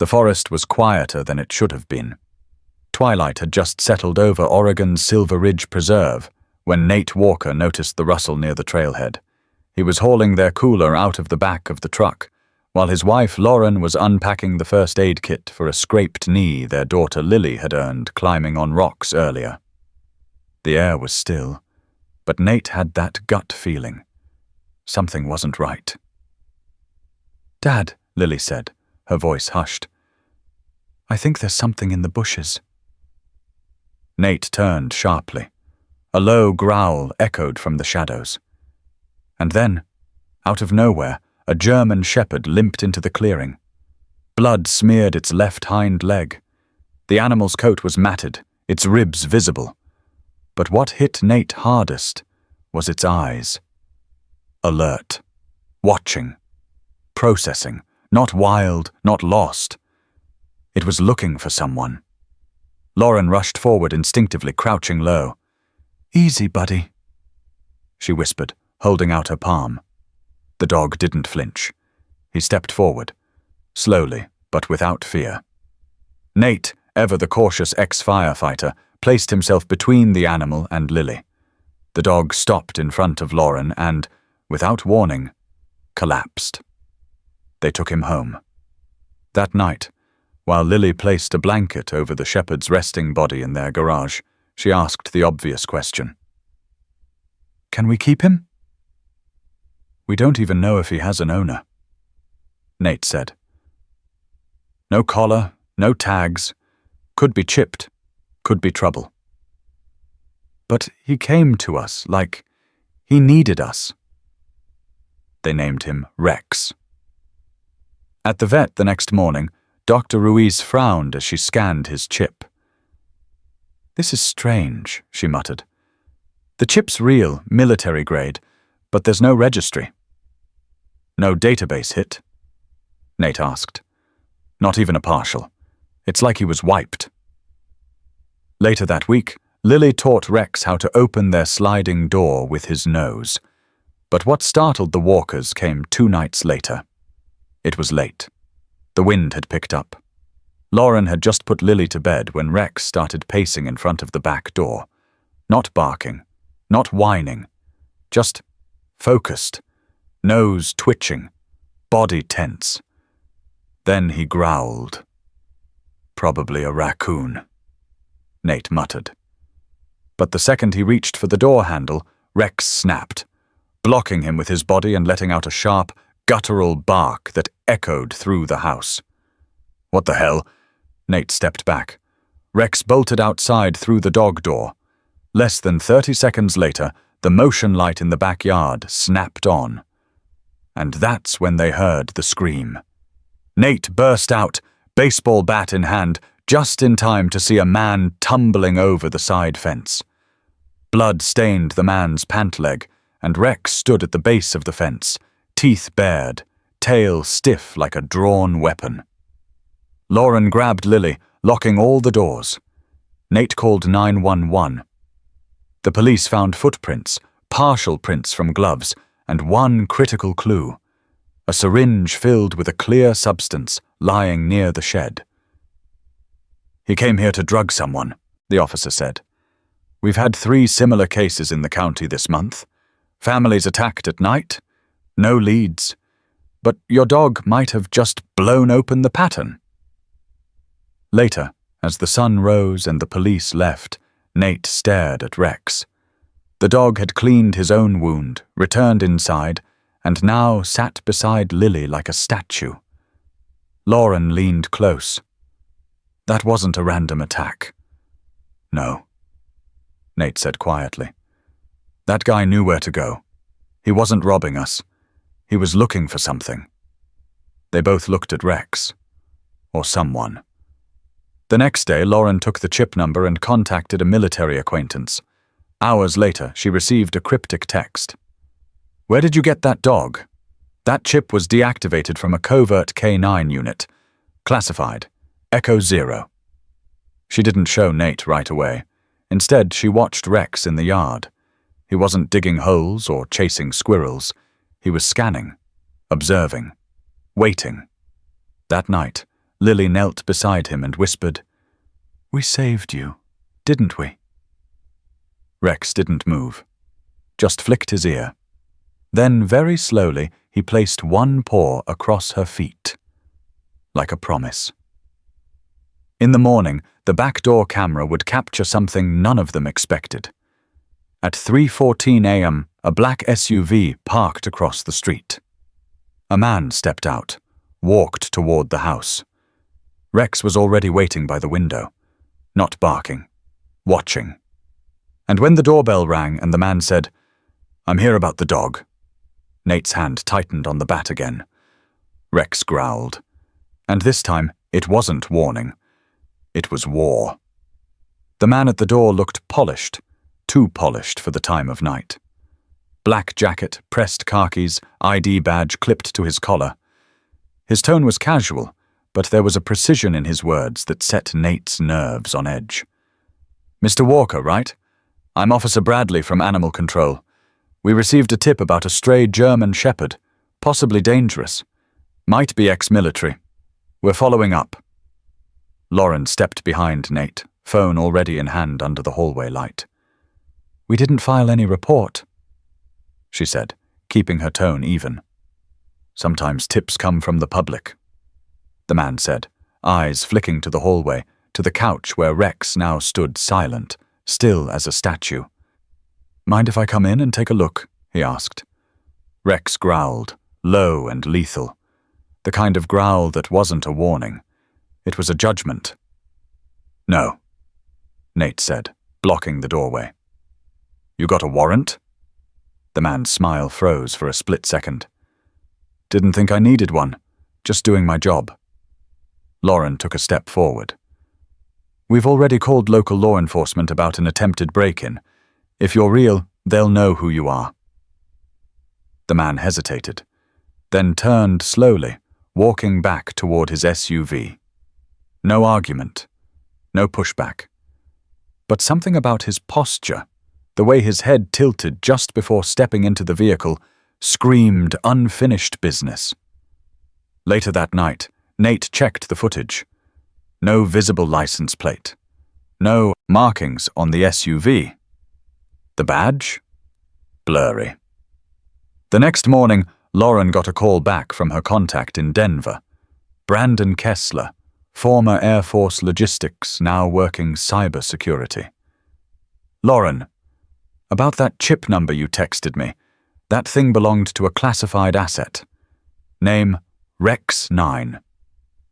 The forest was quieter than it should have been. Twilight had just settled over Oregon's Silver Ridge Preserve when Nate Walker noticed the rustle near the trailhead. He was hauling their cooler out of the back of the truck, while his wife Lauren was unpacking the first aid kit for a scraped knee their daughter Lily had earned climbing on rocks earlier. The air was still, but Nate had that gut feeling. Something wasn't right. "Dad," Lily said, her voice hushed. "I think there's something in the bushes." Nate turned sharply. A low growl echoed from the shadows. And then, out of nowhere, a German shepherd limped into the clearing. Blood smeared its left hind leg. The animal's coat was matted, its ribs visible. But what hit Nate hardest was its eyes. Alert, watching, processing, not wild, not lost. It was looking for someone. Lauren rushed forward instinctively, crouching low. "Easy, buddy," she whispered, holding out her palm. The dog didn't flinch. He stepped forward, slowly but without fear. Nate, ever the cautious ex-firefighter, placed himself between the animal and Lily. The dog stopped in front of Lauren and, without warning, collapsed. They took him home. That night, while Lily placed a blanket over the shepherd's resting body in their garage, she asked the obvious question. "Can we keep him?" "We don't even know if he has an owner," Nate said. "No collar, no tags. Could be chipped, could be trouble." "But he came to us, like he needed us." They named him Rex. At the vet the next morning, Dr. Ruiz frowned as she scanned his chip. "This is strange," she muttered. "The chip's real, military grade, but there's no registry." "No database hit?" Nate asked. "Not even a partial. It's like he was wiped." Later that week, Lily taught Rex how to open their sliding door with his nose. But what startled the Walkers came 2 nights later. It was late. The wind had picked up. Lauren had just put Lily to bed when Rex started pacing in front of the back door. Not barking, not whining, just focused, nose twitching, body tense. Then he growled. "Probably a raccoon," Nate muttered. But the second he reached for the door handle, Rex snapped, blocking him with his body and letting out a sharp, guttural bark that echoed through the house. "What the hell?" Nate stepped back. Rex bolted outside through the dog door. Less than 30 seconds later, the motion light in the backyard snapped on. And that's when they heard the scream. Nate burst out, baseball bat in hand, just in time to see a man tumbling over the side fence. Blood stained the man's pant leg, and Rex stood at the base of the fence, teeth bared, tail stiff like a drawn weapon. Lauren grabbed Lily, locking all the doors. Nate called 911. The police found footprints, partial prints from gloves, and one critical clue: a syringe filled with a clear substance lying near the shed. "He came here to drug someone," the officer said. "We've had 3 similar cases in the county this month. Families attacked at night. No leads. But your dog might have just blown open the pattern." Later, as the sun rose and the police left, Nate stared at Rex. The dog had cleaned his own wound, returned inside, and now sat beside Lily like a statue. Lauren leaned close. "That wasn't a random attack." "No," Nate said quietly. "That guy knew where to go. He wasn't robbing us. He was looking for something." They both looked at Rex. Or someone. The next day, Lauren took the chip number and contacted a military acquaintance. Hours later, she received a cryptic text. "Where did you get that dog? That chip was deactivated from a covert K9 unit. Classified. Echo 0. She didn't show Nate right away. Instead, she watched Rex in the yard. He wasn't digging holes or chasing squirrels. He was scanning, observing, waiting. That night, Lily knelt beside him and whispered, "We saved you, didn't we?" Rex didn't move, just flicked his ear. Then, very slowly, he placed one paw across her feet, like a promise. In the morning, the back door camera would capture something none of them expected. At 3:14 a.m., a black SUV parked across the street. A man stepped out, walked toward the house. Rex was already waiting by the window, not barking, watching. And when the doorbell rang and the man said, "I'm here about the dog," Nate's hand tightened on the bat again. Rex growled. And this time, it wasn't warning. It was war. The man at the door looked polished, too polished for the time of night. Black jacket, pressed khakis, ID badge clipped to his collar. His tone was casual, but there was a precision in his words that set Nate's nerves on edge. "Mr. Walker, right? I'm Officer Bradley from Animal Control. We received a tip about a stray German shepherd, possibly dangerous. Might be ex-military. We're following up." Lauren stepped behind Nate, phone already in hand under the hallway light. "We didn't file any report," she said, keeping her tone even. "Sometimes tips come from the public," the man said, eyes flicking to the hallway, to the couch where Rex now stood silent, still as a statue. "Mind if I come in and take a look?" he asked. Rex growled, low and lethal. The kind of growl that wasn't a warning. It was a judgment. "No," Nate said, blocking the doorway. "You got a warrant?" The man's smile froze for a split second. "Didn't think I needed one. Just doing my job." Lauren took a step forward. "We've already called local law enforcement about an attempted break-in. If you're real, they'll know who you are." The man hesitated, then turned slowly, walking back toward his SUV. No argument, no pushback. But something about his posture, the way his head tilted just before stepping into the vehicle, screamed unfinished business. Later that night, Nate checked the footage. No visible license plate. No markings on the SUV. The badge? Blurry. The next morning, Lauren got a call back from her contact in Denver. Brandon Kessler, former Air Force logistics, now working cybersecurity. "Lauren, about that chip number you texted me, that thing belonged to a classified asset. Name, Rex 9.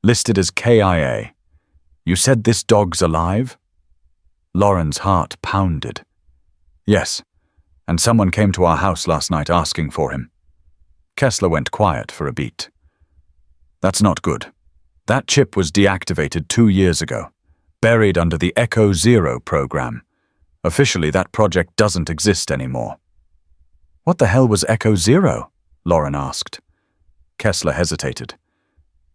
Listed as KIA. You said this dog's alive?" Lauren's heart pounded. "Yes, and someone came to our house last night asking for him." Kessler went quiet for a beat. "That's not good. That chip was deactivated 2 years ago, buried under the Echo Zero program. Officially, that project doesn't exist anymore." "What the hell was Echo Zero?" Lauren asked. Kessler hesitated.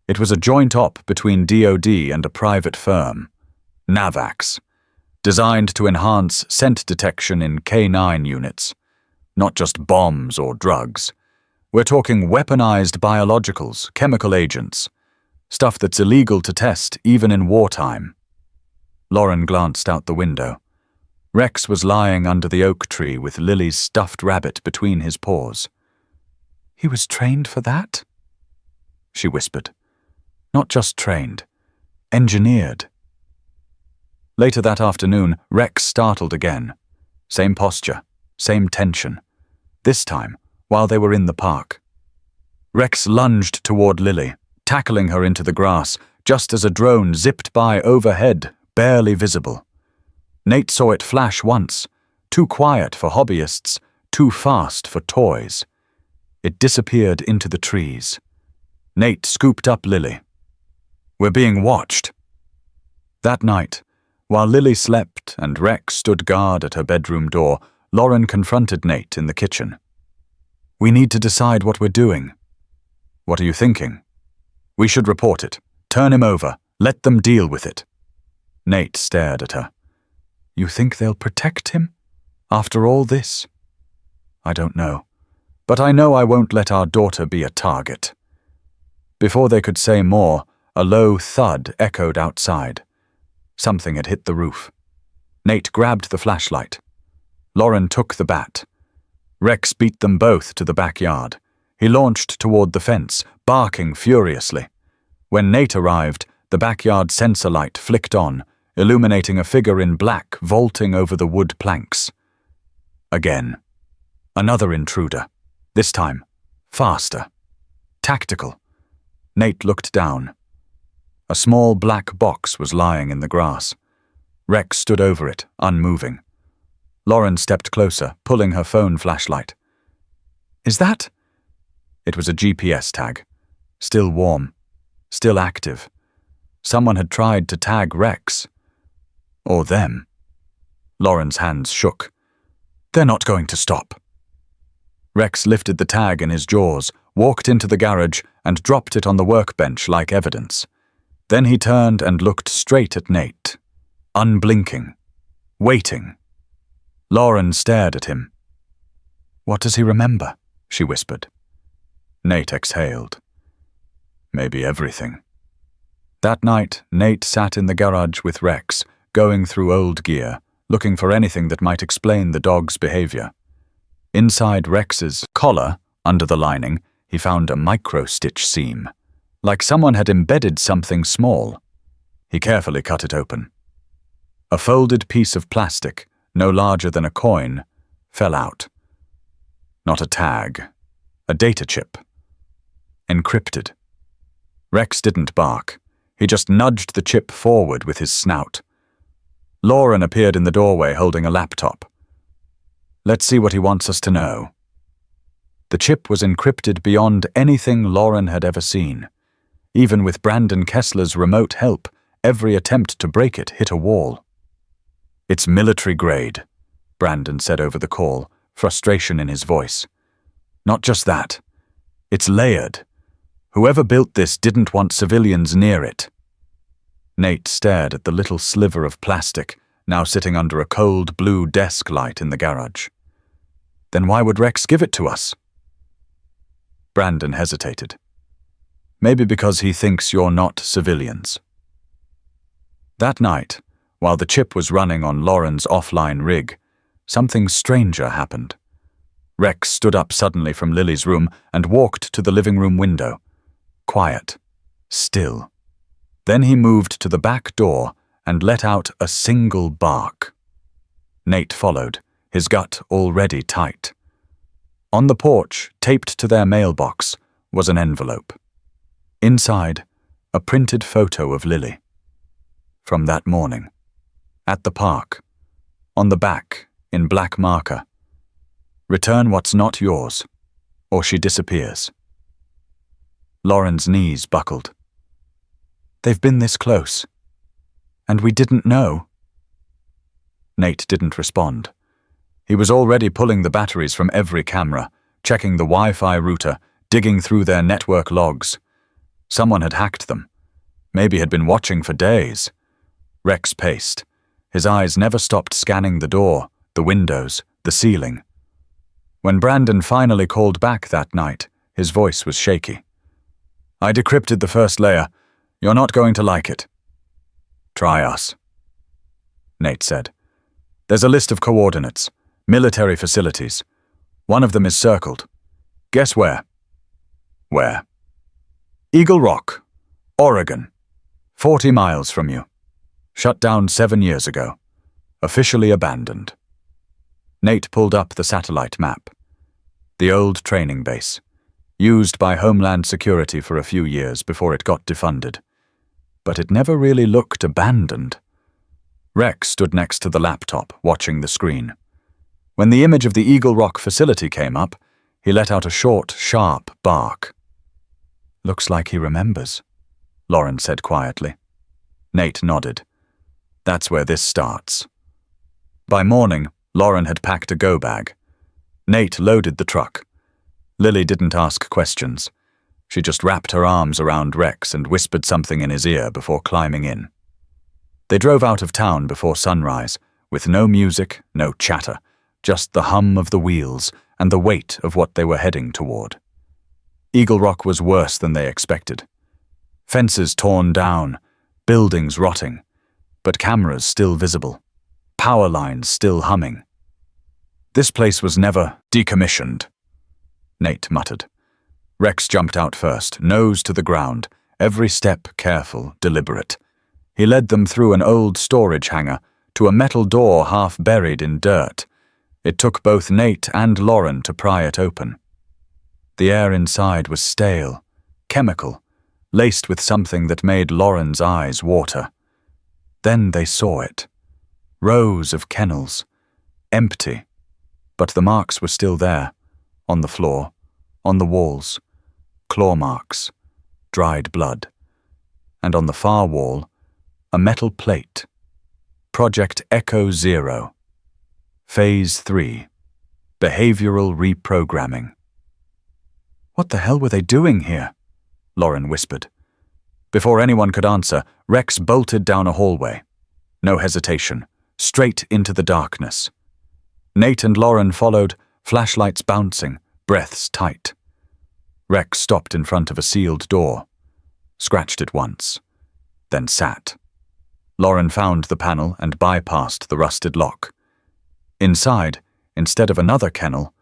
"It was a joint op between DoD and a private firm, Navax, designed to enhance scent detection in K9 units, not just bombs or drugs. We're talking weaponized biologicals, chemical agents, stuff that's illegal to test even in wartime." Lauren glanced out the window. Rex was lying under the oak tree with Lily's stuffed rabbit between his paws. "He was trained for that?" she whispered. "Not just trained, engineered." Later that afternoon, Rex startled again. Same posture, same tension. This time, while they were in the park. Rex lunged toward Lily, tackling her into the grass, just as a drone zipped by overhead, barely visible. Nate saw it flash once, too quiet for hobbyists, too fast for toys. It disappeared into the trees. Nate scooped up Lily. "We're being watched." That night, while Lily slept and Rex stood guard at her bedroom door, Lauren confronted Nate in the kitchen. "We need to decide what we're doing." "What are you thinking?" "We should report it. Turn him over. Let them deal with it." Nate stared at her. "You think they'll protect him? After all this?" "I don't know. But I know I won't let our daughter be a target." Before they could say more, A low thud echoed outside. Something had hit the roof. Nate grabbed the flashlight. Lauren took the bat. Rex beat them both to the backyard. He launched toward the fence, barking furiously. When Nate arrived, the backyard sensor light flicked on, illuminating a figure in black vaulting over the wood planks. Again. Another intruder. This time, faster. Tactical. Nate looked down. A small black box was lying in the grass. Rex stood over it, unmoving. Lauren stepped closer, pulling her phone flashlight. "Is that?" It was a GPS tag. Still warm. Still active. Someone had tried to tag Rex. Or them. Lauren's hands shook. "They're not going to stop." Rex lifted the tag in his jaws, walked into the garage, and dropped it on the workbench like evidence. Then he turned and looked straight at Nate. Unblinking. Waiting. Lauren stared at him. "What does he remember?" she whispered. Nate exhaled. "Maybe everything." That night, Nate sat in the garage with Rex, going through old gear, looking for anything that might explain the dog's behavior. Inside Rex's collar, under the lining, he found a micro-stitch seam, like someone had embedded something small. He carefully cut it open. A folded piece of plastic, no larger than a coin, fell out. Not a tag, a data chip. Encrypted. Rex didn't bark. He just nudged the chip forward with his snout. Lauren appeared in the doorway holding a laptop. "Let's see what he wants us to know." The chip was encrypted beyond anything Lauren had ever seen. Even with Brandon Kessler's remote help, every attempt to break it hit a wall. "It's military grade," Brandon said over the call, frustration in his voice. "Not just that. It's layered. Whoever built this didn't want civilians near it." Nate stared at the little sliver of plastic, now sitting under a cold blue desk light in the garage. "Then why would Rex give it to us?" Brandon hesitated. "Maybe because he thinks you're not civilians." That night, while the chip was running on Lauren's offline rig, something stranger happened. Rex stood up suddenly from Lily's room and walked to the living room window. Quiet. Still. Then he moved to the back door and let out a single bark. Nate followed, his gut already tight. On the porch, taped to their mailbox, was an envelope. Inside, a printed photo of Lily. From that morning. At the park. On the back, in black marker. "Return what's not yours, or she disappears." Lauren's knees buckled. "They've been this close. And we didn't know." Nate didn't respond. He was already pulling the batteries from every camera, checking the Wi-Fi router, digging through their network logs. Someone had hacked them. Maybe had been watching for days. Rex paced. His eyes never stopped scanning the door, the windows, the ceiling. When Brandon finally called back that night, his voice was shaky. "I decrypted the first layer. You're not going to like it." "Try us," Nate said. "There's a list of coordinates, military facilities. One of them is circled. Guess where?" "Where?" "Eagle Rock, Oregon. 40 miles from you. Shut down 7 years ago. Officially abandoned." Nate pulled up the satellite map. The old training base, used by Homeland Security for a few years before it got defunded. But it never really looked abandoned. Rex stood next to the laptop, watching the screen. When the image of the Eagle Rock facility came up, he let out a short, sharp bark. "Looks like he remembers," Lauren said quietly. Nate nodded. "That's where this starts." By morning, Lauren had packed a go bag. Nate loaded the truck. Lily didn't ask questions. She just wrapped her arms around Rex and whispered something in his ear before climbing in. They drove out of town before sunrise, with no music, no chatter, just the hum of the wheels and the weight of what they were heading toward. Eagle Rock was worse than they expected. Fences torn down, buildings rotting, but cameras still visible, power lines still humming. This place was never decommissioned, Nate muttered. Rex jumped out first, nose to the ground, every step careful, deliberate. He led them through an old storage hangar to a metal door half buried in dirt. It took both Nate and Lauren to pry it open. The air inside was stale, chemical, laced with something that made Lauren's eyes water. Then they saw it. Rows of kennels, empty, but the marks were still there, on the floor, on the walls, claw marks, dried blood, and on the far wall, a metal plate. Project Echo 0. Phase 3. Behavioral reprogramming. What the hell were they doing here? Lauren whispered. Before anyone could answer, Rex bolted down a hallway. No hesitation, straight into the darkness. Nate and Lauren followed, flashlights bouncing, breaths tight. Rex stopped in front of a sealed door, scratched it once, then sat. Lauren found the panel and bypassed the rusted lock. Inside, instead of another kennel,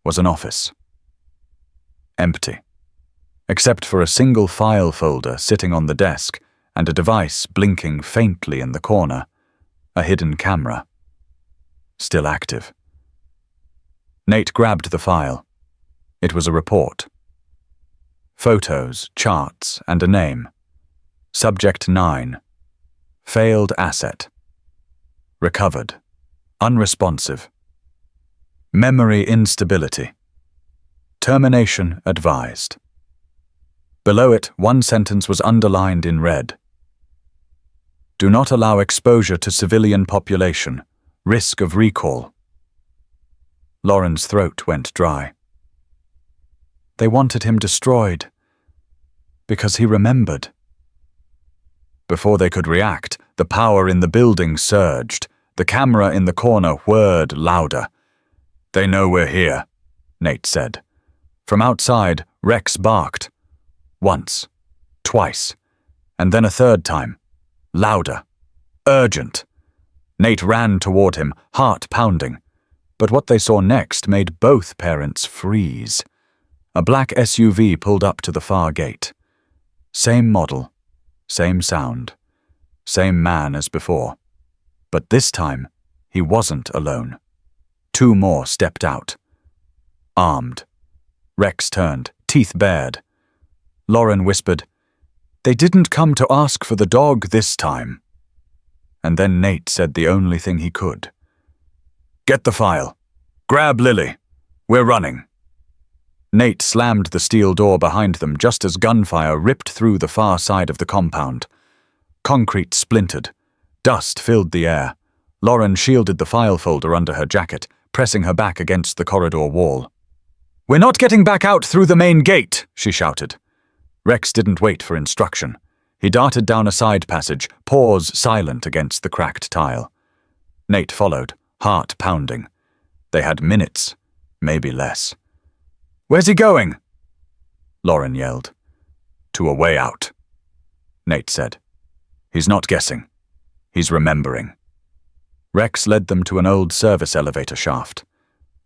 was an office. Empty, except for a single file folder sitting on the desk and a device blinking faintly in the corner, a hidden camera. Still active. Nate grabbed the file. It was a report. Photos, charts, and a name. Subject 9. Failed asset. Recovered. Unresponsive. Memory instability. Termination advised. Below it, one sentence was underlined in red. Do not allow exposure to civilian population. Risk of recall. Lauren's throat went dry. They wanted him destroyed because he remembered. Before they could react, the power in the building surged. The camera in the corner whirred louder. They know we're here, Nate said. From outside, Rex barked. Once, twice, and then a third time. Louder. Urgent. Nate ran toward him, heart pounding. But what they saw next made both parents freeze. A black SUV pulled up to the far gate. Same model, same sound, same man as before. But this time, he wasn't alone. 2 more stepped out. Armed. Rex turned, teeth bared. Lauren whispered, "They didn't come to ask for the dog this time." And then Nate said the only thing he could. "Get the file. Grab Lily. We're running." Nate slammed the steel door behind them just as gunfire ripped through the far side of the compound. Concrete splintered. Dust filled the air. Lauren shielded the file folder under her jacket, pressing her back against the corridor wall. "We're not getting back out through the main gate," she shouted. Rex didn't wait for instruction. He darted down a side passage, paws silent against the cracked tile. Nate followed, heart pounding. They had minutes, maybe less. "Where's he going?" Lauren yelled. "To a way out," Nate said. "He's not guessing. He's remembering." Rex led them to an old service elevator shaft.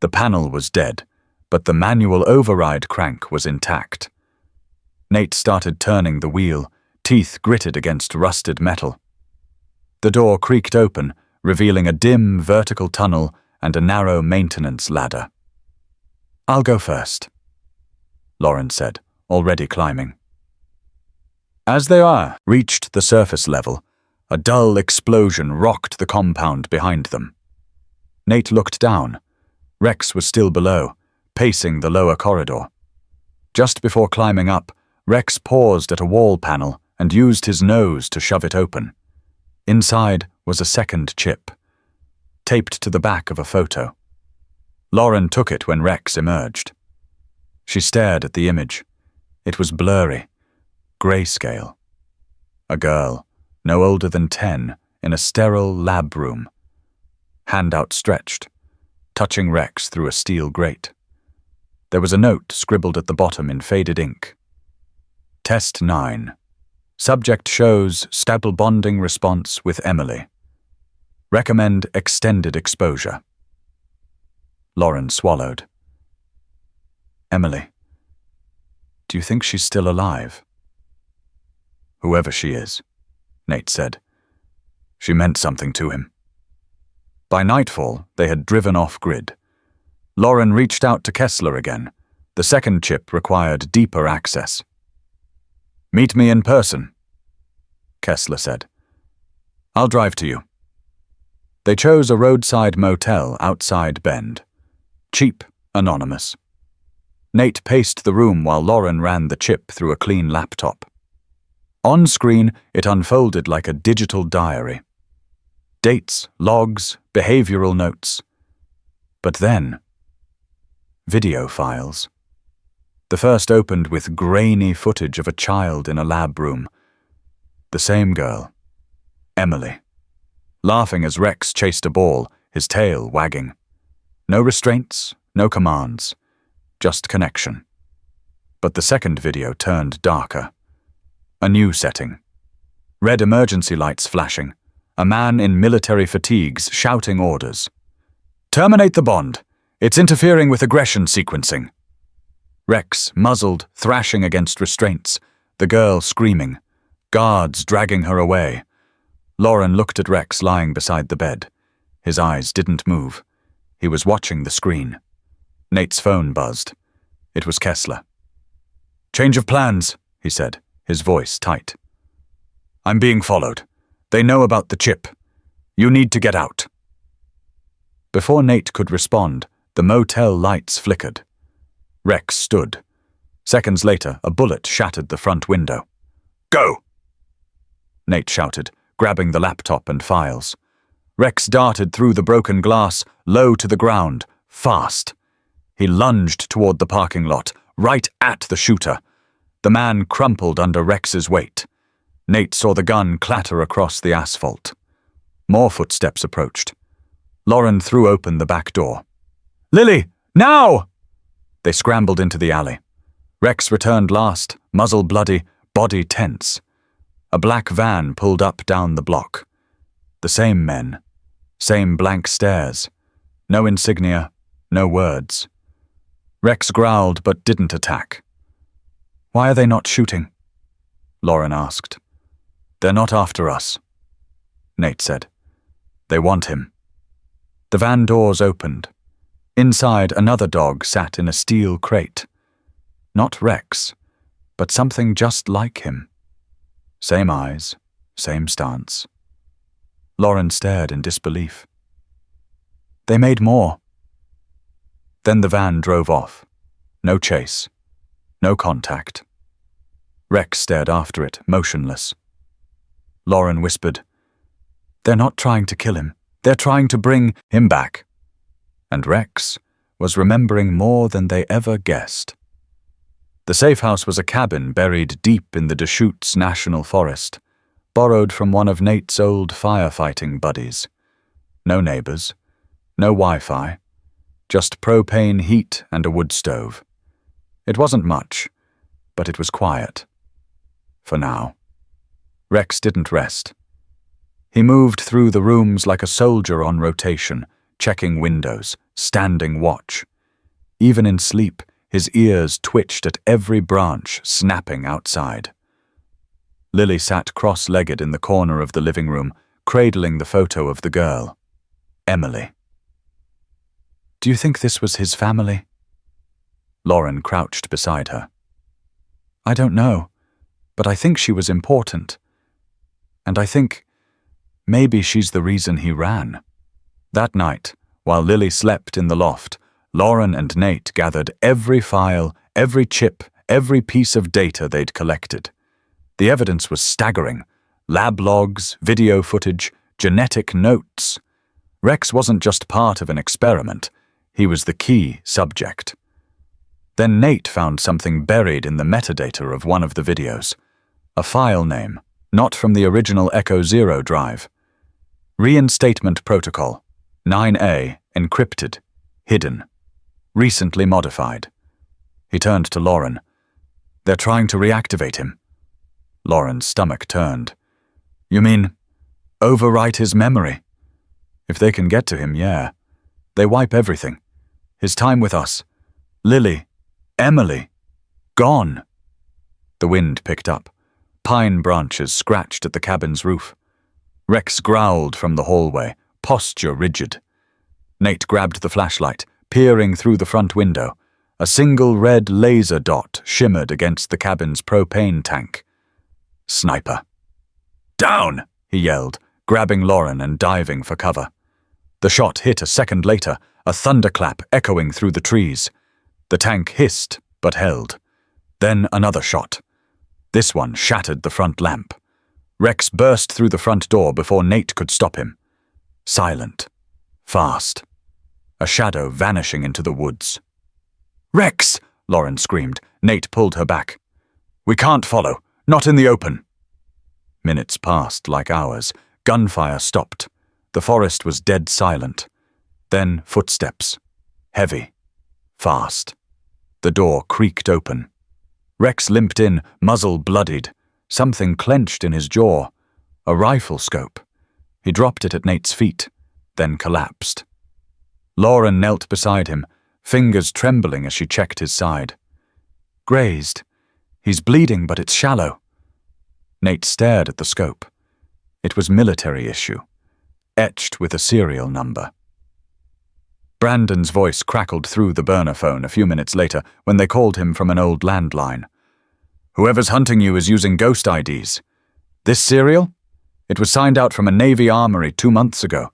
The panel was dead, but the manual override crank was intact. Nate started turning the wheel, teeth gritted against rusted metal. The door creaked open, revealing a dim vertical tunnel and a narrow maintenance ladder. "I'll go first," Lauren said, already climbing. As they reached the surface level, a dull explosion rocked the compound behind them. Nate looked down. Rex was still below, pacing the lower corridor. Just before climbing up, Rex paused at a wall panel and used his nose to shove it open. Inside was a second chip, taped to the back of a photo. Lauren took it when Rex emerged. She stared at the image. It was blurry, grayscale. A girl, no older than 10, in a sterile lab room. Hand outstretched, touching Rex through a steel grate. There was a note scribbled at the bottom in faded ink. Test 9. Subject shows stable bonding response with Emily. Recommend extended exposure. Lauren swallowed. Emily, do you think she's still alive? Whoever she is, Nate said. She meant something to him. By nightfall, they had driven off-grid. Lauren reached out to Kessler again. The second chip required deeper access. Meet me in person, Kessler said. I'll drive to you. They chose a roadside motel outside Bend. Cheap, anonymous. Nate paced the room while Lauren ran the chip through a clean laptop. On screen, it unfolded like a digital diary. Dates, logs, behavioral notes. But then, video files. The first opened with grainy footage of a child in a lab room. The same girl, Emily, laughing as Rex chased a ball, his tail wagging. No restraints, no commands, just connection. But the second video turned darker. A new setting. Red emergency lights flashing. A man in military fatigues shouting orders. Terminate the bond. It's interfering with aggression sequencing. Rex, muzzled, thrashing against restraints. The girl screaming. Guards dragging her away. Lauren looked at Rex lying beside the bed. His eyes didn't move. He was watching the screen. Nate's phone buzzed. It was Kessler. Change of plans, he said, his voice tight. I'm being followed. They know about the chip. You need to get out. Before Nate could respond, the motel lights flickered. Rex stood. Seconds later, a bullet shattered the front window. Go! Nate shouted, grabbing the laptop and files. Rex darted through the broken glass, low to the ground, fast. He lunged toward the parking lot, right at the shooter. The man crumpled under Rex's weight. Nate saw the gun clatter across the asphalt. More footsteps approached. Lauren threw open the back door. Lily, now! They scrambled into the alley. Rex returned last, muzzle bloody, body tense. A black van pulled up down the block. The same men. Same blank stares. No insignia, no words. Rex growled but didn't attack. Why are they not shooting? Lauren asked. They're not after us, Nate said. They want him. The van doors opened. Inside, another dog sat in a steel crate. Not Rex, but something just like him. Same eyes, same stance. Lauren stared in disbelief. They made more. Then the van drove off. No chase. No contact. Rex stared after it, motionless. Lauren whispered, They're not trying to kill him. They're trying to bring him back. And Rex was remembering more than they ever guessed. The safe house was a cabin buried deep in the Deschutes National Forest, borrowed from one of Nate's old firefighting buddies. No neighbors, no Wi-Fi, just propane heat and a wood stove. It wasn't much, but it was quiet. For now. Rex didn't rest. He moved through the rooms like a soldier on rotation, checking windows, standing watch. Even in sleep, his ears twitched at every branch snapping outside. Lily sat cross-legged in the corner of the living room, cradling the photo of the girl, Emily. Do you think this was his family? Lauren crouched beside her. I don't know, but I think she was important. And I think maybe she's the reason he ran. That night, while Lily slept in the loft, Lauren and Nate gathered every file, every chip, every piece of data they'd collected. The evidence was staggering. Lab logs, video footage, genetic notes. Rex wasn't just part of an experiment. He was the key subject. Then Nate found something buried in the metadata of one of the videos. A file name, not from the original Echo Zero drive. Reinstatement Protocol, 9A, encrypted, hidden, recently modified. He turned to Lauren. They're trying to reactivate him. Lauren's stomach turned. You mean, overwrite his memory? If they can get to him, yeah. They wipe everything. His time with us. Lily. Emily. Gone. The wind picked up. Pine branches scratched at the cabin's roof. Rex growled from the hallway, posture rigid. Nate grabbed the flashlight, peering through the front window. A single red laser dot shimmered against the cabin's propane tank. Sniper. Down! He yelled, grabbing Lauren and diving for cover. The shot hit a second later, a thunderclap echoing through the trees. The tank hissed, but held. Then another shot. This one shattered the front lamp. Rex burst through the front door before Nate could stop him. Silent. Fast. A shadow vanishing into the woods. Rex! Lauren screamed. Nate pulled her back. We can't follow. Not in the open. Minutes passed like hours. Gunfire stopped. The forest was dead silent. Then footsteps. Heavy. Fast. The door creaked open. Rex limped in, muzzle bloodied. Something clenched in his jaw. A rifle scope. He dropped it at Nate's feet, then collapsed. Lauren knelt beside him, fingers trembling as she checked his side. Grazed. He's bleeding, but it's shallow. Nate stared at the scope. It was military issue, etched with a serial number. Brandon's voice crackled through the burner phone a few minutes later when they called him from an old landline. Whoever's hunting you is using ghost IDs. This serial? It was signed out from a Navy armory 2 months ago,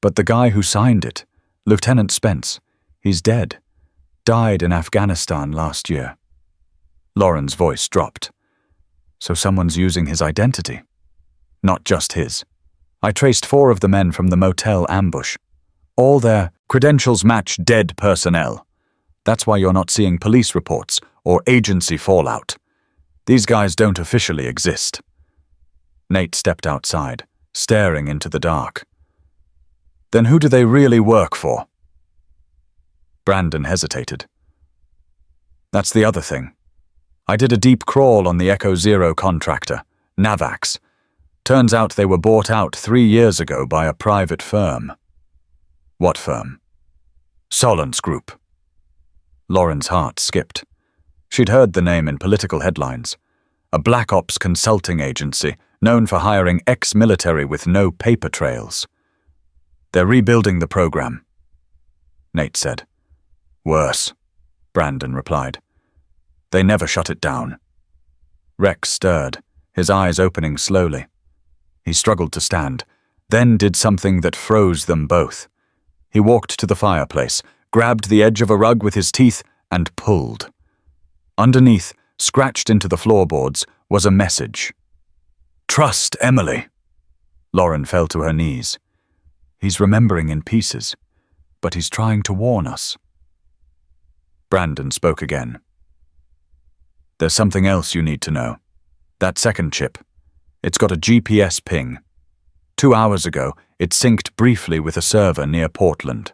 but the guy who signed it, Lieutenant Spence, he's dead. Died in Afghanistan last year. Lauren's voice dropped. So someone's using his identity. Not just his. I traced 4 of the men from the motel ambush. All their credentials match dead personnel. That's why you're not seeing police reports or agency fallout. These guys don't officially exist. Nate stepped outside, staring into the dark. Then who do they really work for? Brandon hesitated. That's the other thing. I did a deep crawl on the Echo Zero contractor, Navax. Turns out they were bought out 3 years ago by a private firm. What firm? Solon's Group. Lauren's heart skipped. She'd heard the name in political headlines. A black ops consulting agency known for hiring ex-military with no paper trails. They're rebuilding the program, Nate said. Worse, Brandon replied. They never shut it down. Rex stirred, his eyes opening slowly. He struggled to stand, then did something that froze them both. He walked to the fireplace, grabbed the edge of a rug with his teeth, and pulled. Underneath, scratched into the floorboards, was a message. Trust Emily. Lauren fell to her knees. He's remembering in pieces, but he's trying to warn us. Brandon spoke again. There's something else you need to know. That second chip. It's got a GPS ping. 2 hours ago, it synced briefly with a server near Portland.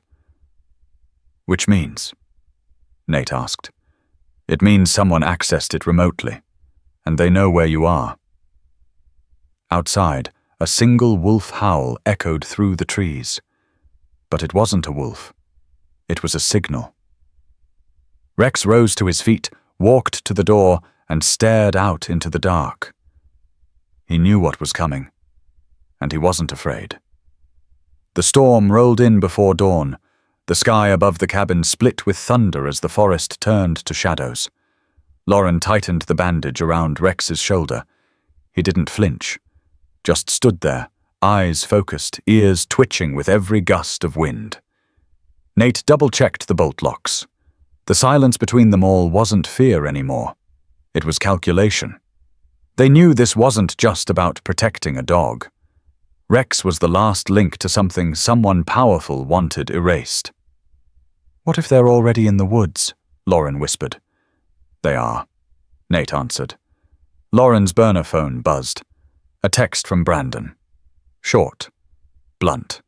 Which means? Nate asked. It means someone accessed it remotely, and they know where you are. Outside, a single wolf howl echoed through the trees. But it wasn't a wolf. It was a signal. Rex rose to his feet, walked to the door, and stared out into the dark. He knew what was coming, and he wasn't afraid. The storm rolled in before dawn. The sky above the cabin split with thunder as the forest turned to shadows. Lauren tightened the bandage around Rex's shoulder. He didn't flinch, just stood there, eyes focused, ears twitching with every gust of wind. Nate double-checked the bolt locks. The silence between them all wasn't fear anymore. It was calculation. They knew this wasn't just about protecting a dog. Rex was the last link to something someone powerful wanted erased. What if they're already in the woods? Lauren whispered. They are, Nate answered. Lauren's burner phone buzzed. A text from Brandon. Short. Blunt.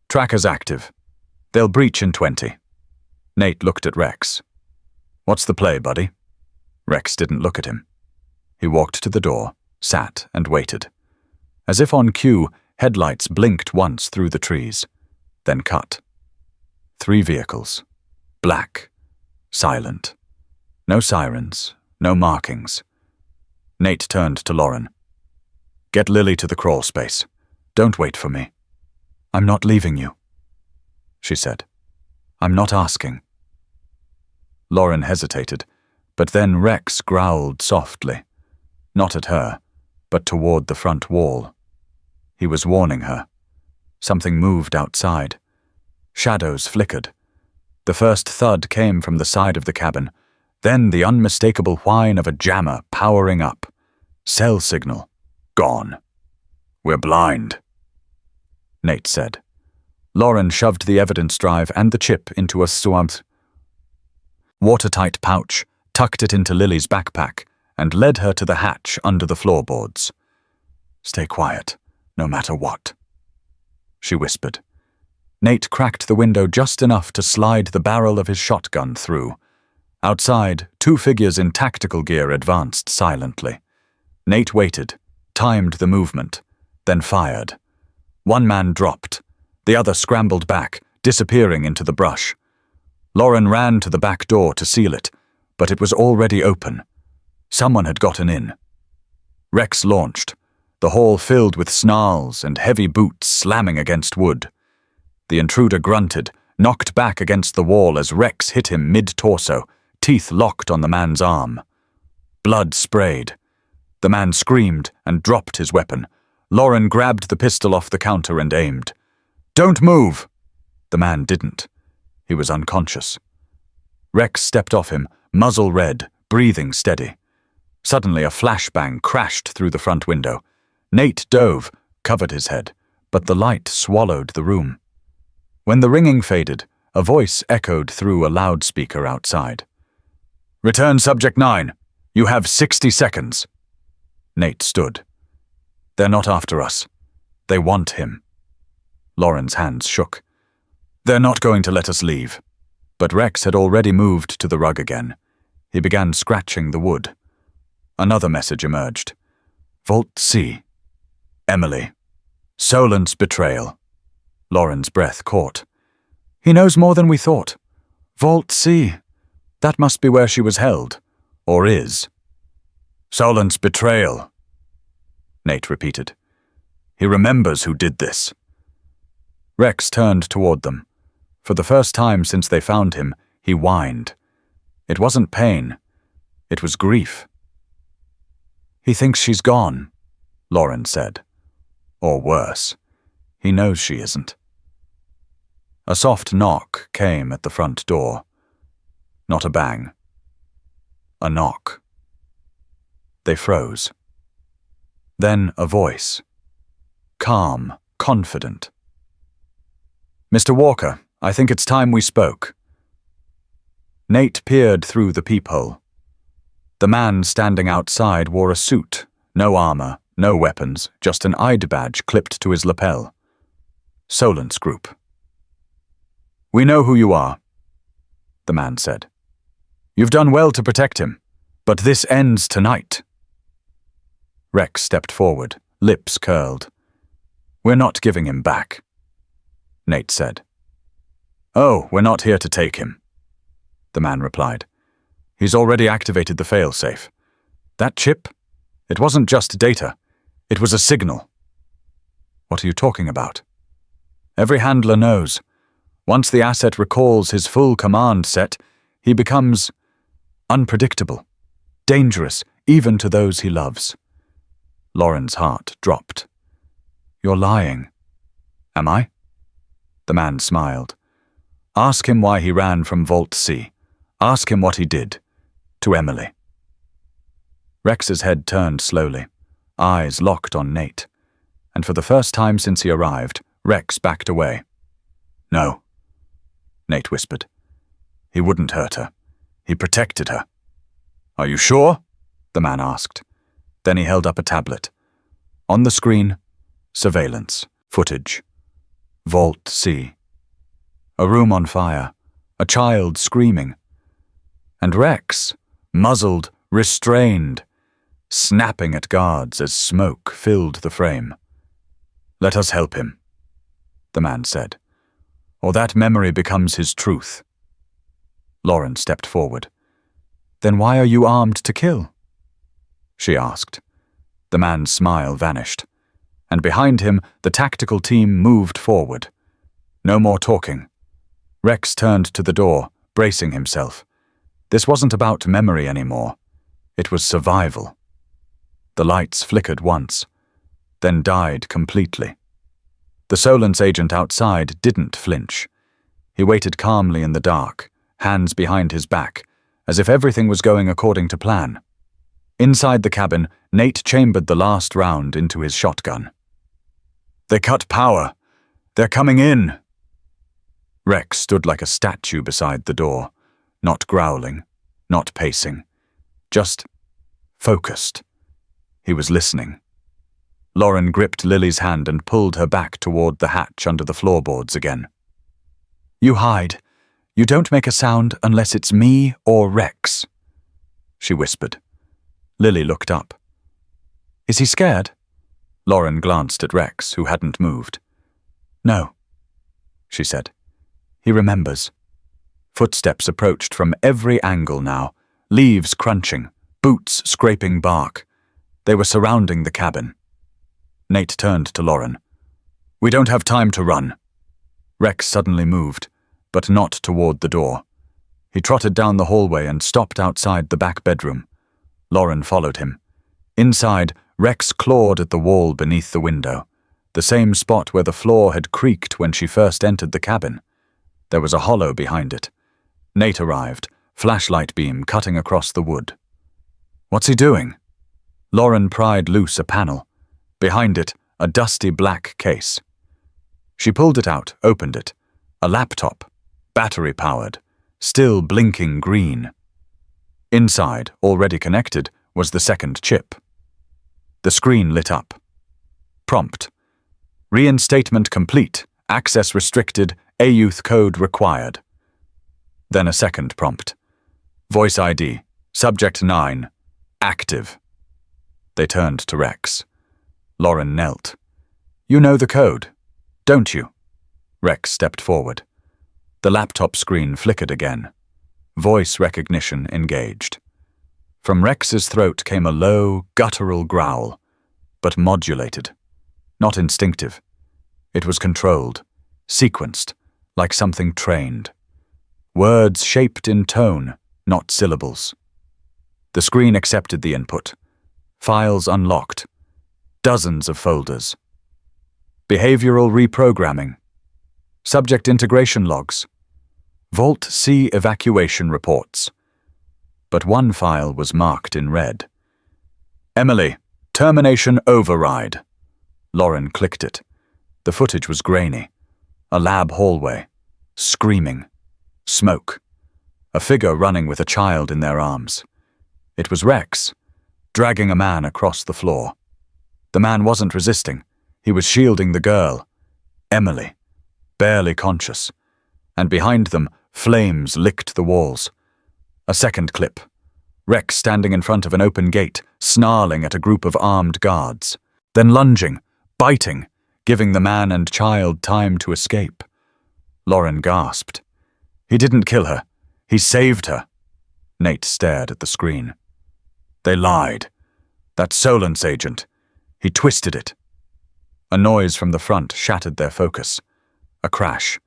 Tracker's active. They'll breach in 20. Nate looked at Rex. What's the play, buddy? Rex didn't look at him. He walked to the door, sat and waited. As if on cue, headlights blinked once through the trees, then cut. 3 vehicles. Black. Silent. No sirens, no markings. Nate turned to Lauren. "Get Lily to the crawl space. Don't wait for me." "I'm not leaving you," she said. "I'm not asking." Lauren hesitated, but then Rex growled softly, not at her, but toward the front wall. He was warning her. Something moved outside. Shadows flickered. The first thud came from the side of the cabin, then the unmistakable whine of a jammer powering up. Cell signal. Gone. "We're blind," Nate said. Lauren shoved the evidence drive and the chip into a swamp, watertight pouch, tucked it into Lily's backpack, and led her to the hatch under the floorboards. "Stay quiet, no matter what," she whispered. Nate cracked the window just enough to slide the barrel of his shotgun through. Outside, 2 figures in tactical gear advanced silently. Nate waited, timed the movement, then fired. One man dropped. The other scrambled back, disappearing into the brush. Lauren ran to the back door to seal it, but it was already open. Someone had gotten in. Rex launched, the hall filled with snarls and heavy boots slamming against wood. The intruder grunted, knocked back against the wall as Rex hit him mid-torso, teeth locked on the man's arm. Blood sprayed. The man screamed and dropped his weapon. Lauren grabbed the pistol off the counter and aimed. "Don't move!" The man didn't. He was unconscious. Rex stepped off him, muzzle red, breathing steady. Suddenly a flashbang crashed through the front window. Nate dove, covered his head, but the light swallowed the room. When the ringing faded, a voice echoed through a loudspeaker outside. "Return Subject 9. You have 60 seconds. Nate stood. "They're not after us. They want him." Lauren's hands shook. "They're not going to let us leave." But Rex had already moved to the rug again. He began scratching the wood. Another message emerged. "Vault C. Emily. Solent's betrayal." Lauren's breath caught. "He knows more than we thought. Vault C. That must be where she was held. Or is." "Solent's betrayal," Nate repeated. "He remembers who did this." Rex turned toward them. For the first time since they found him, he whined. It wasn't pain. It was grief. "He thinks she's gone," Lauren said. "Or worse. He knows she isn't." A soft knock came at the front door. Not a bang. A knock. They froze. Then a voice. Calm, confident. "Mr. Walker, I think it's time we spoke." Nate peered through the peephole. The man standing outside wore a suit, no armor, no weapons, just an ID badge clipped to his lapel. Solent's group. "We know who you are," the man said. "You've done well to protect him, but this ends tonight." Rex stepped forward, lips curled. "We're not giving him back," Nate said. "Oh, we're not here to take him," the man replied. "He's already activated the failsafe. That chip? It wasn't just data. It was a signal." "What are you talking about?" "Every handler knows. Once the asset recalls his full command set, he becomes unpredictable, dangerous even to those he loves." Lauren's heart dropped. "You're lying." "Am I?" The man smiled. "Ask him why he ran from Vault C. Ask him what he did. To Emily." Rex's head turned slowly, eyes locked on Nate, and for the first time since he arrived, Rex backed away. "No," Nate whispered. "He wouldn't hurt her. He protected her." "Are you sure?" the man asked. Then he held up a tablet. On the screen, surveillance, footage. Vault C. A room on fire, a child screaming. And Rex, muzzled, restrained. snapping at guards as smoke filled the frame. "Let us help him," the man said, "or that memory becomes his truth." Lauren stepped forward. "Then why are you armed to kill?" she asked. The man's smile vanished, and behind him the tactical team moved forward. No more talking. Rex turned to the door, bracing himself. This wasn't about memory anymore. It was survival. The lights flickered once, then died completely. The Solence agent outside didn't flinch. He waited calmly in the dark, hands behind his back, as if everything was going according to plan. Inside the cabin, Nate chambered the last round into his shotgun. "They cut power. They're coming in." Rex stood like a statue beside the door, not growling, not pacing, just focused. He was listening. Lauren gripped Lily's hand and pulled her back toward the hatch under the floorboards again. "You hide. You don't make a sound unless it's me or Rex," she whispered. Lily looked up. "Is he scared?" Lauren glanced at Rex, who hadn't moved. "No," she said. "He remembers." Footsteps approached from every angle now, leaves crunching, boots scraping bark. They were surrounding the cabin. Nate turned to Lauren. "We don't have time to run." Rex suddenly moved, but not toward the door. He trotted down the hallway and stopped outside the back bedroom. Lauren followed him. Inside, Rex clawed at the wall beneath the window, the same spot where the floor had creaked when she first entered the cabin. There was a hollow behind it. Nate arrived, flashlight beam cutting across the wood. "What's he doing?" Lauren pried loose a panel. Behind it, a dusty black case. She pulled it out, opened it. A laptop, battery-powered, still blinking green. Inside, already connected, was the second chip. The screen lit up. Prompt: "Reinstatement complete. Access restricted. AYouth code required." Then a second prompt: "Voice ID. Subject 9. Active." They turned to Rex. Lauren knelt. "You know the code, don't you?" Rex stepped forward. The laptop screen flickered again. Voice recognition engaged. From Rex's throat came a low, guttural growl, but modulated, not instinctive. It was controlled, sequenced, like something trained. Words shaped in tone, not syllables. The screen accepted the input. Files unlocked. Dozens of folders. Behavioral reprogramming. Subject integration logs. Vault C evacuation reports. But one file was marked in red. "Emily, termination override." Lauren clicked it. The footage was grainy. A lab hallway. Screaming. Smoke. A figure running with a child in their arms. It was Rex, dragging a man across the floor. The man wasn't resisting. He was shielding the girl, Emily, barely conscious. And behind them, flames licked the walls. A second clip. Rex standing in front of an open gate, snarling at a group of armed guards. Then lunging, biting, giving the man and child time to escape. Lauren gasped. "He didn't kill her. He saved her." Nate stared at the screen. "They lied. That Solence agent. He twisted it." A noise from the front shattered their focus. A crash.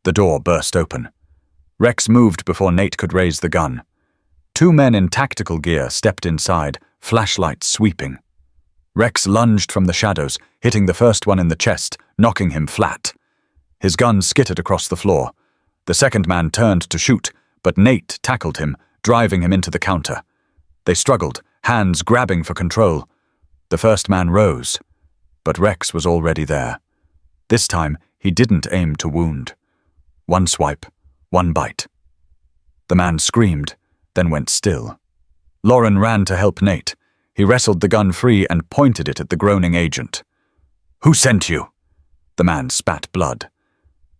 The door burst open. Rex moved before Nate could raise the gun. Two men in tactical gear stepped inside, flashlights sweeping. Rex lunged from the shadows, hitting the first one in the chest, knocking him flat. His gun skittered across the floor. The second man turned to shoot, but Nate tackled him, driving him into the counter. They struggled, hands grabbing for control. The first man rose, but Rex was already there. This time, he didn't aim to wound. One swipe, one bite. The man screamed, then went still. Lauren ran to help Nate. He wrestled the gun free and pointed it at the groaning agent. "Who sent you?" The man spat blood.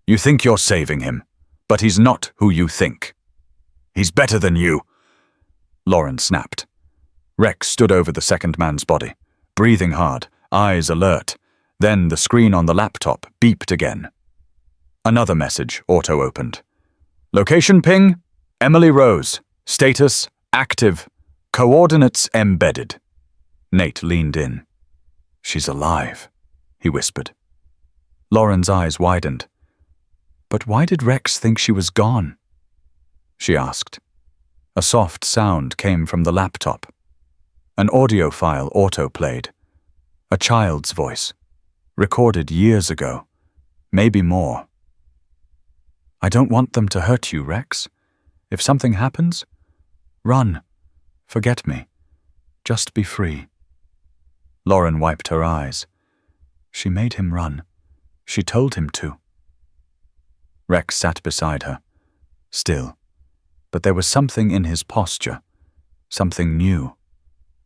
"You think you're saving him, but he's not who you think. He's better than you," Lauren snapped. Rex stood over the second man's body, breathing hard, eyes alert. Then the screen on the laptop beeped again. Another message auto-opened. Location ping, Emily Rose. Status, active. Coordinates embedded. Nate leaned in. She's alive, he whispered. Lauren's eyes widened. But why did Rex think she was gone? She asked. A soft sound came from the laptop. An audio file auto-played. A child's voice, recorded years ago, maybe more. I don't want them to hurt you, Rex. If something happens, run. Forget me. Just be free. Lauren wiped her eyes. She made him run. She told him to. Rex sat beside her, still, but there was something in his posture, something new.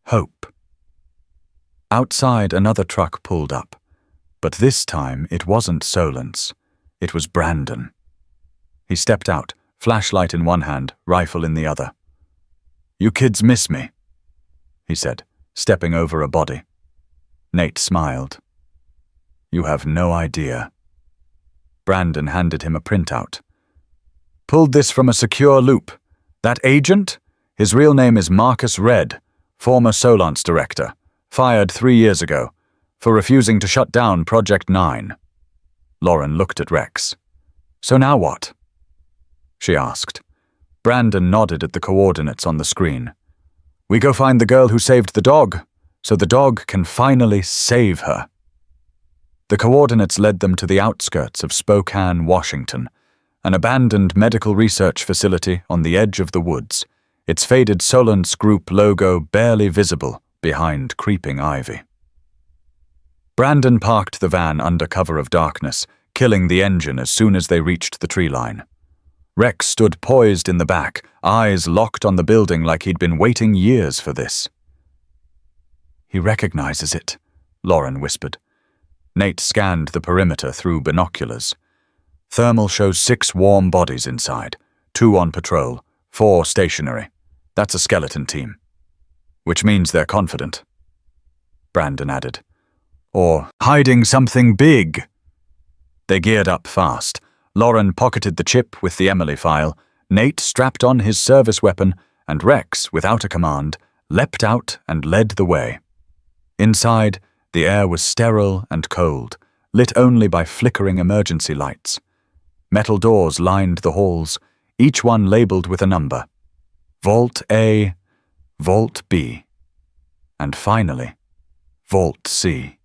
Hope. Outside, another truck pulled up, but this time it wasn't Solence. It was Brandon. He stepped out, flashlight in one hand, rifle in the other. You kids miss me, he said, stepping over a body. Nate smiled. You have no idea. Brandon handed him a printout. Pulled this from a secure loop. That agent? His real name is Marcus Red, former Solance director, fired 3 years ago, for refusing to shut down Project 9. Lauren looked at Rex. So now what? She asked. Brandon nodded at the coordinates on the screen. We go find the girl who saved the dog, so the dog can finally save her. The coordinates led them to the outskirts of Spokane, Washington, an abandoned medical research facility on the edge of the woods, its faded Solence Group logo barely visible behind creeping ivy. Brandon parked the van under cover of darkness, killing the engine as soon as they reached the tree line. Rex stood poised in the back, eyes locked on the building like he'd been waiting years for this. He recognizes it, Lauren whispered. Nate scanned the perimeter through binoculars. Thermal shows 6 warm bodies inside, 2 on patrol, 4 stationary. That's a skeleton team. Which means they're confident. Brandon added. Or hiding something big. They geared up fast. Lauren pocketed the chip with the Emily file, Nate strapped on his service weapon, and Rex, without a command, leapt out and led the way. Inside, the air was sterile and cold, lit only by flickering emergency lights. Metal doors lined the halls, each one labeled with a number. Vault A, Vault B, and finally, Vault C.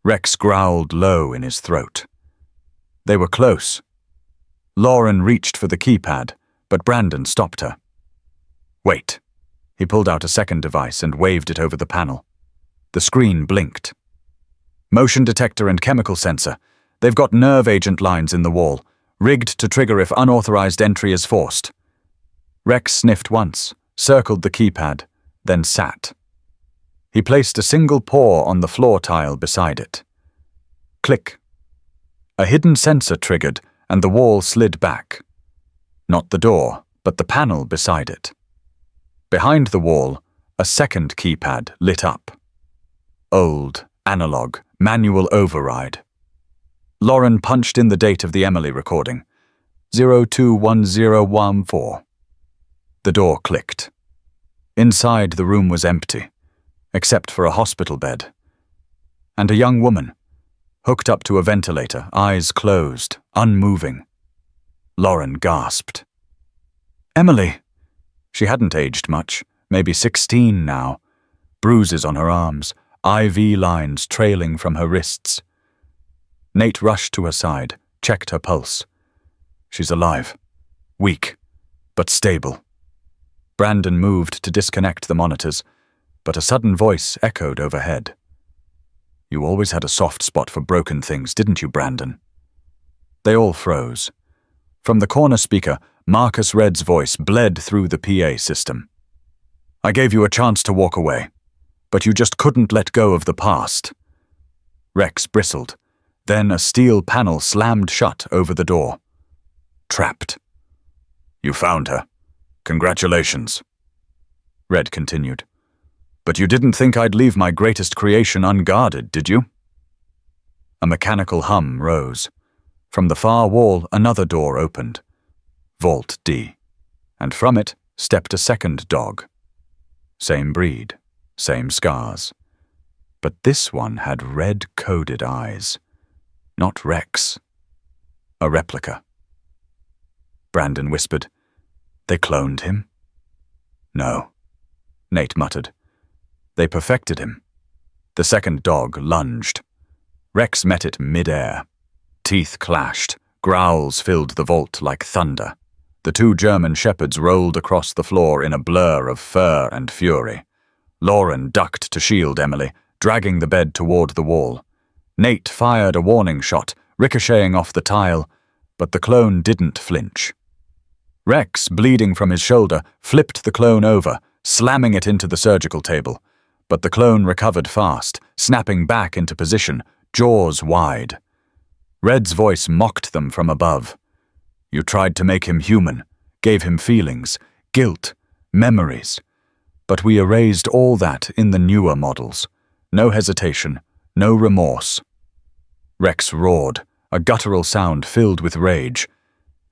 Rex growled low in his throat. They were close. Lauren reached for the keypad, but Brandon stopped her. Wait. He pulled out a second device and waved it over the panel. The screen blinked. Motion detector and chemical sensor. They've got nerve agent lines in the wall, rigged to trigger if unauthorized entry is forced. Rex sniffed once, circled the keypad, then sat. He placed a single paw on the floor tile beside it. Click. A hidden sensor triggered, and the wall slid back. Not the door, but the panel beside it. Behind the wall, a second keypad lit up. Old, analog, manual override. Lauren punched in the date of the Emily recording, 021014. The door clicked. Inside, the room was empty, except for a hospital bed. And a young woman, hooked up to a ventilator, eyes closed, unmoving. Lauren gasped. Emily! She hadn't aged much, maybe 16 now. Bruises on her arms, IV lines trailing from her wrists. Nate rushed to her side, checked her pulse. She's alive. Weak, but stable. Brandon moved to disconnect the monitors, but a sudden voice echoed overhead. You always had a soft spot for broken things, didn't you, Brandon? They all froze. From the corner speaker, Marcus Red's voice bled through the PA system. I gave you a chance to walk away, but you just couldn't let go of the past. Rex bristled. Then a steel panel slammed shut over the door. Trapped. You found her. Congratulations. Red continued. But you didn't think I'd leave my greatest creation unguarded, did you? A mechanical hum rose. From the far wall, another door opened. Vault D. And from it stepped a second dog. Same breed, same scars. But this one had red-coded eyes. Not Rex. A replica. Brandon whispered, "They cloned him?" "No," Nate muttered. "They perfected him." The second dog lunged. Rex met it mid-air. Teeth clashed, growls filled the vault like thunder. The two German shepherds rolled across the floor in a blur of fur and fury. Lauren ducked to shield Emily, dragging the bed toward the wall. Nate fired a warning shot, ricocheting off the tile, but the clone didn't flinch. Rex, bleeding from his shoulder, flipped the clone over, slamming it into the surgical table. But the clone recovered fast, snapping back into position, jaws wide. Red's voice mocked them from above. "You tried to make him human, gave him feelings, guilt, memories. But we erased all that in the newer models. No hesitation, no remorse." Rex roared, a guttural sound filled with rage.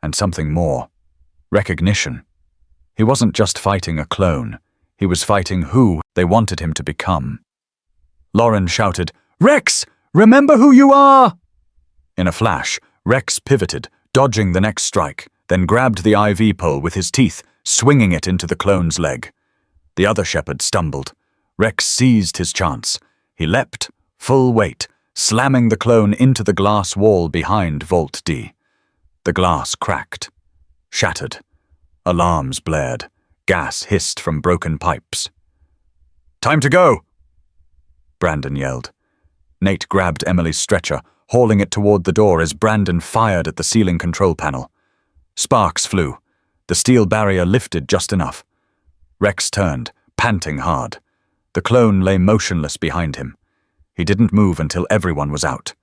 And something more. Recognition. He wasn't just fighting a clone. He was fighting who they wanted him to become. Lauren shouted, "Rex, remember who you are!" In a flash, Rex pivoted, dodging the next strike, then grabbed the IV pole with his teeth, swinging it into the clone's leg. The other shepherd stumbled. Rex seized his chance. He leapt, full weight, slamming the clone into the glass wall behind Vault D. The glass cracked, shattered. Alarms blared. Gas hissed from broken pipes. "Time to go!" Brandon yelled. Nate grabbed Emily's stretcher, hauling it toward the door as Brandon fired at the ceiling control panel. Sparks flew. The steel barrier lifted just enough. Rex turned, panting hard. The clone lay motionless behind him. He didn't move until everyone was out.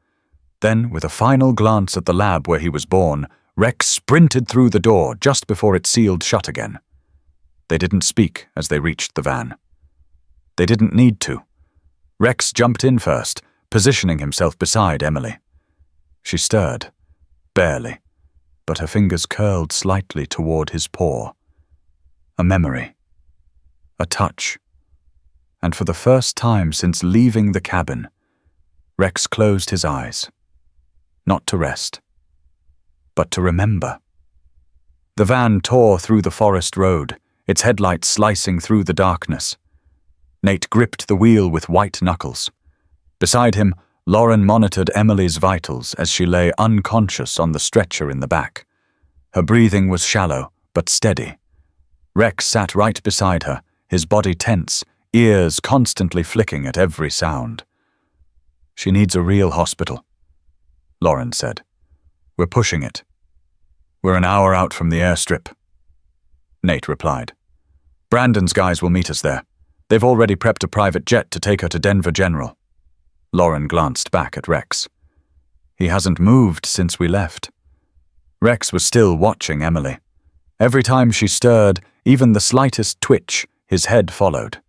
Then, with a final glance at the lab where he was born, Rex sprinted through the door just before it sealed shut again. They didn't speak as they reached the van. They didn't need to. Rex jumped in first, positioning himself beside Emily. She stirred, barely, but her fingers curled slightly toward his paw. A memory. A touch. And for the first time since leaving the cabin, Rex closed his eyes. Not to rest, but to remember. The van tore through the forest road, its headlights slicing through the darkness. Nate gripped the wheel with white knuckles. Beside him, Lauren monitored Emily's vitals as she lay unconscious on the stretcher in the back. Her breathing was shallow, but steady. Rex sat right beside her, his body tense, ears constantly flicking at every sound. "She needs a real hospital," Lauren said. "We're pushing it. We're an hour out from the airstrip." Nate replied. "Brandon's guys will meet us there. They've already prepped a private jet to take her to Denver General." Lauren glanced back at Rex. He hasn't moved since we left. Rex was still watching Emily. Every time she stirred, even the slightest twitch, his head followed.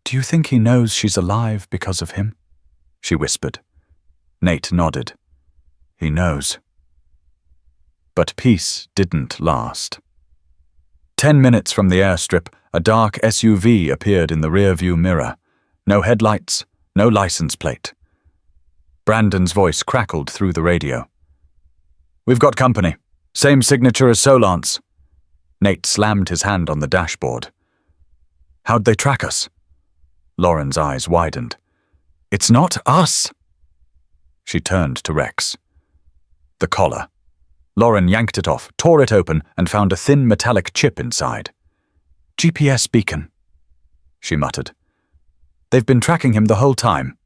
"Do you think he knows she's alive because of him?" she whispered. Nate nodded. "He knows." But peace didn't last. 10 minutes from the airstrip, a dark SUV appeared in the rearview mirror. No headlights, no license plate. Brandon's voice crackled through the radio. "We've got company. Same signature as Solant's." Nate slammed his hand on the dashboard. "How'd they track us?" Lauren's eyes widened. "It's not us." She turned to Rex. The collar. Lauren yanked it off, tore it open, and found a thin metallic chip inside. "GPS beacon," she muttered. "They've been tracking him the whole time."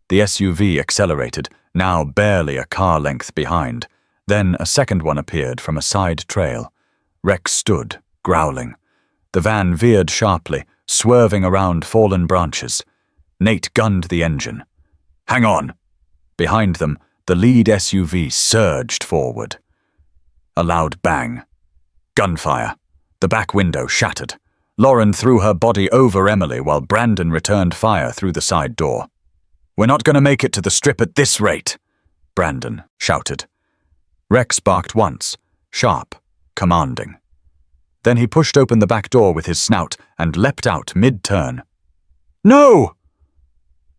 The SUV accelerated, now barely a car length behind. Then a second one appeared from a side trail. Rex stood, growling. The van veered sharply, swerving around fallen branches. Nate gunned the engine. "Hang on!" Behind them, the lead SUV surged forward. A loud bang. Gunfire. The back window shattered. Lauren threw her body over Emily while Brandon returned fire through the side door. "We're not going to make it to the strip at this rate," Brandon shouted. Rex barked once, sharp, commanding. Then he pushed open the back door with his snout and leapt out mid-turn. "No!"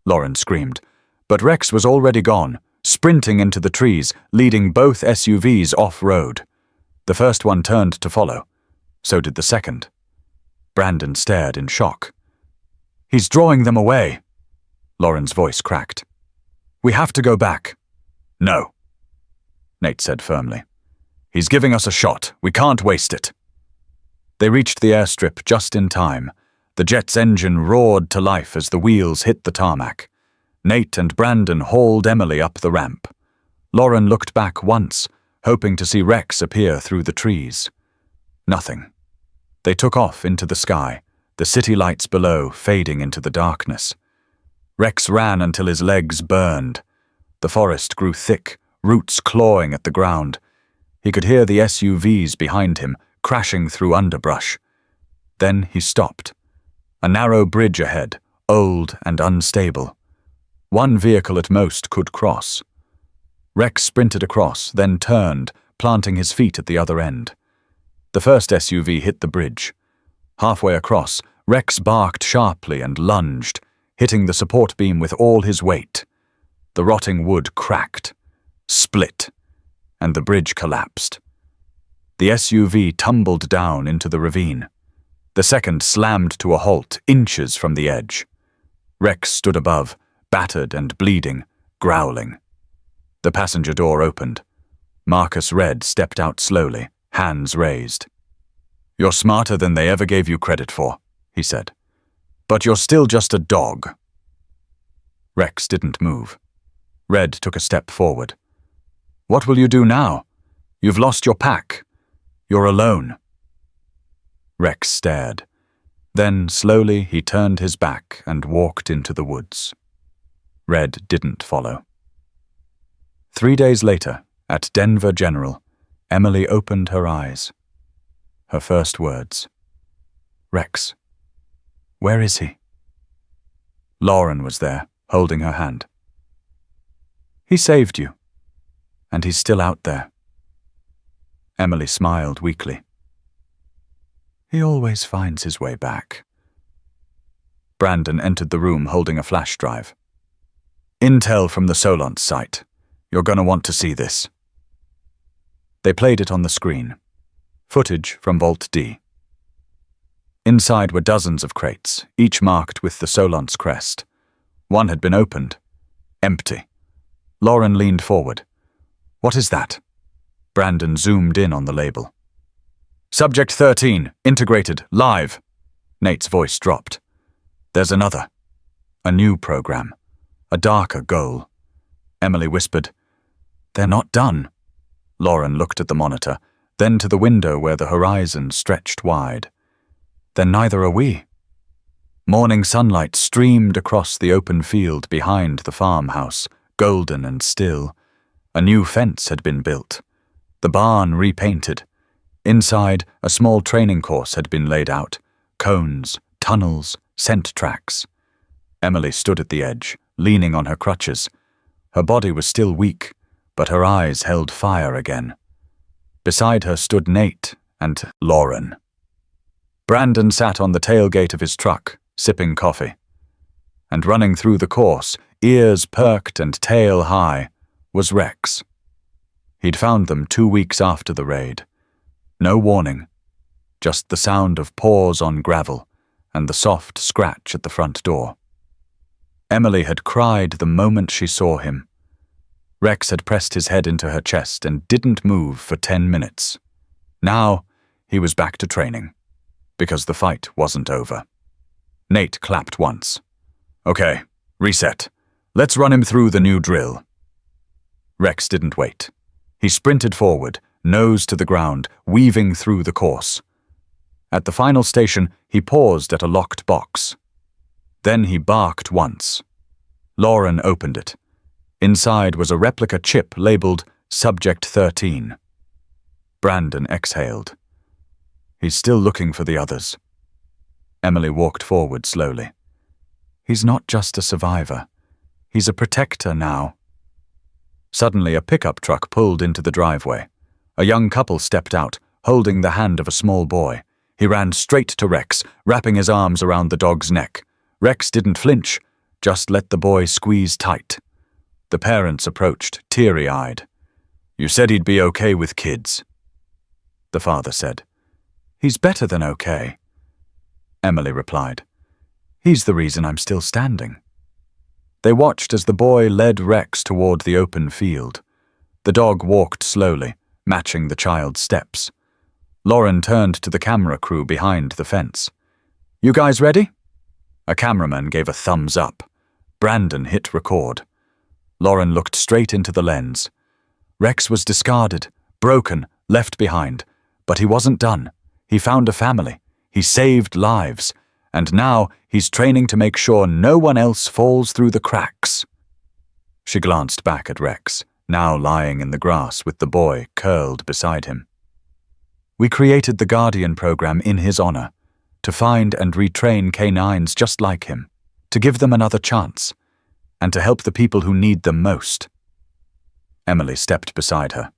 Lauren screamed, but Rex was already gone, sprinting into the trees, leading both SUVs off-road. The first one turned to follow. So did the second. Brandon stared in shock. "He's drawing them away." Lauren's voice cracked. "We have to go back." "No," Nate said firmly. "He's giving us a shot. We can't waste it." They reached the airstrip just in time. The jet's engine roared to life as the wheels hit the tarmac. Nate and Brandon hauled Emily up the ramp. Lauren looked back once, hoping to see Rex appear through the trees. Nothing. They took off into the sky, the city lights below fading into the darkness. Rex ran until his legs burned. The forest grew thick, roots clawing at the ground. He could hear the SUVs behind him, crashing through underbrush. Then he stopped. A narrow bridge ahead, old and unstable. One vehicle at most could cross. Rex sprinted across, then turned, planting his feet at the other end. The first SUV hit the bridge. Halfway across, Rex barked sharply and lunged, hitting the support beam with all his weight. The rotting wood cracked, split, and the bridge collapsed. The SUV tumbled down into the ravine. The second slammed to a halt inches from the edge. Rex stood above, battered and bleeding, growling. The passenger door opened. Marcus Red stepped out slowly, hands raised. "You're smarter than they ever gave you credit for," he said. "But you're still just a dog." Rex didn't move. Red took a step forward. "What will you do now? You've lost your pack. You're alone." Rex stared. Then, slowly, he turned his back and walked into the woods. Red didn't follow. 3 days later, at Denver General, Emily opened her eyes. Her first words. "Rex. Where is he?" Lauren was there, holding her hand. "He saved you. And he's still out there." Emily smiled weakly. "He always finds his way back." Brandon entered the room holding a flash drive. "Intel from the Solance site. You're going to want to see this." They played it on the screen. Footage from Vault D. Inside were dozens of crates, each marked with the Solance crest. One had been opened. Empty. Lauren leaned forward. "What is that?" Brandon zoomed in on the label. "Subject 13, integrated, live." Nate's voice dropped. "There's another. A new program. A darker goal." Emily whispered, "They're not done." Lauren looked at the monitor, then to the window where the horizon stretched wide. "Then neither are we." Morning sunlight streamed across the open field behind the farmhouse, golden and still. A new fence had been built. The barn repainted. Inside, a small training course had been laid out. Cones, tunnels, scent tracks. Emily stood at the edge, leaning on her crutches. Her body was still weak, but her eyes held fire again. Beside her stood Nate and Lauren. Brandon sat on the tailgate of his truck, sipping coffee. And running through the course, ears perked and tail high, was Rex. He'd found them 2 weeks after the raid. No warning, just the sound of paws on gravel and the soft scratch at the front door. Emily had cried the moment she saw him. Rex had pressed his head into her chest and didn't move for 10 minutes. Now, he was back to training, because the fight wasn't over. Nate clapped once. "Okay, reset. Let's run him through the new drill." Rex didn't wait. He sprinted forward, nose to the ground, weaving through the course. At the final station, he paused at a locked box. Then he barked once. Lauren opened it. Inside was a replica chip labeled Subject 13. Brandon exhaled. He's still looking for the others. Emily walked forward slowly. He's not just a survivor. He's a protector now. Suddenly, a pickup truck pulled into the driveway. A young couple stepped out, holding the hand of a small boy. He ran straight to Rex, wrapping his arms around the dog's neck. Rex didn't flinch, just let the boy squeeze tight. The parents approached, teary-eyed. "You said he'd be okay with kids," the father said. "He's better than okay," Emily replied. "He's the reason I'm still standing." They watched as the boy led Rex toward the open field. The dog walked slowly, matching the child's steps. Lauren turned to the camera crew behind the fence. "You guys ready?" A cameraman gave a thumbs up. Brandon hit record. Lauren looked straight into the lens. Rex was discarded, broken, left behind, but he wasn't done. He found a family. He saved lives. And now he's training to make sure no one else falls through the cracks. She glanced back at Rex, now lying in the grass with the boy curled beside him. "We created the Guardian program in his honor, to find and retrain canines just like him, to give them another chance, and to help the people who need them most." Emily stepped beside her.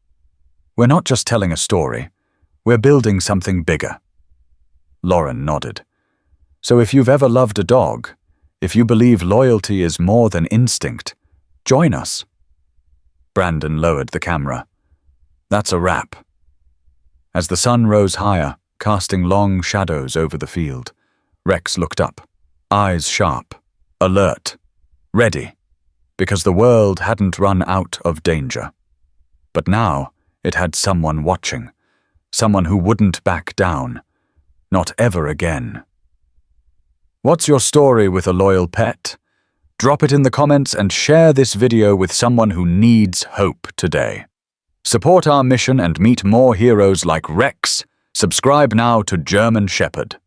"We're not just telling a story, we're building something bigger." Lauren nodded. "So if you've ever loved a dog, if you believe loyalty is more than instinct, join us." Brandon lowered the camera. "That's a wrap." As the sun rose higher, casting long shadows over the field, Rex looked up, eyes sharp, alert, ready, because the world hadn't run out of danger. But now it had someone watching, someone who wouldn't back down, not ever again. What's your story with a loyal pet? Drop it in the comments and share this video with someone who needs hope today. Support our mission and meet more heroes like Rex. Subscribe now to German Shepherd.